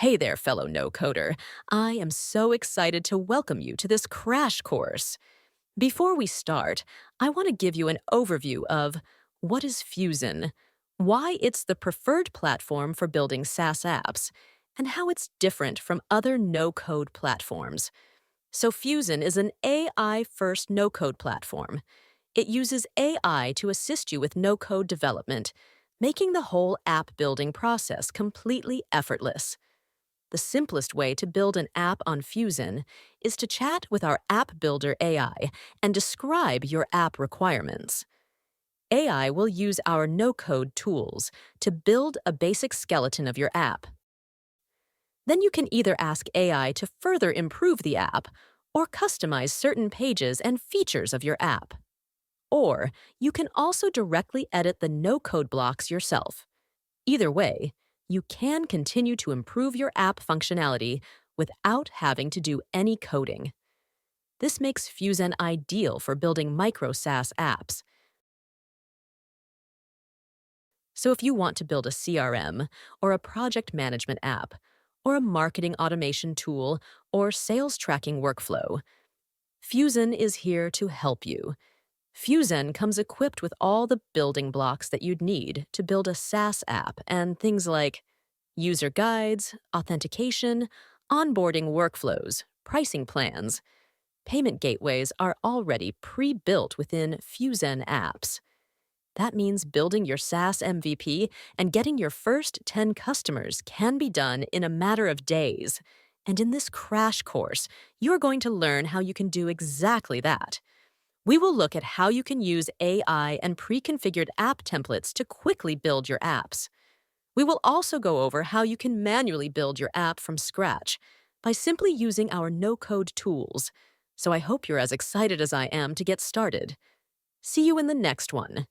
Hey there, fellow no-coder. I am so excited to welcome you to this crash course. Before we start, I want to give you an overview of what is Fuzen, why it's the preferred platform for building SaaS apps, and how it's different from other no-code platforms. So Fuzen is an AI-first no-code platform. It uses AI to assist you with no-code development, making the whole app building process completely effortless. The simplest way to build an app on Fuzen is to chat with our App Builder AI and describe your app requirements. AI will use our no-code tools to build a basic skeleton of your app. Then you can either ask AI to further improve the app or customize certain pages and features of your app. Or you can also directly edit the no-code blocks yourself. Either way, you can continue to improve your app functionality without having to do any coding. This makes Fuzen ideal for building micro SaaS apps. So if you want to build a CRM, or a project management app, or a marketing automation tool, or sales tracking workflow, Fuzen is here to help you. Fuzen comes equipped with all the building blocks that you'd need to build a SaaS app and things like user guides, authentication, onboarding workflows, pricing plans. Payment gateways are already pre-built within Fuzen apps. That means building your SaaS MVP and getting your first 10 customers can be done in a matter of days. And in this crash course, you're going to learn how you can do exactly that. We will look at how you can use AI and pre-configured app templates to quickly build your apps. We will also go over how you can manually build your app from scratch by simply using our no-code tools. So I hope you're as excited as I am to get started. See you in the next one.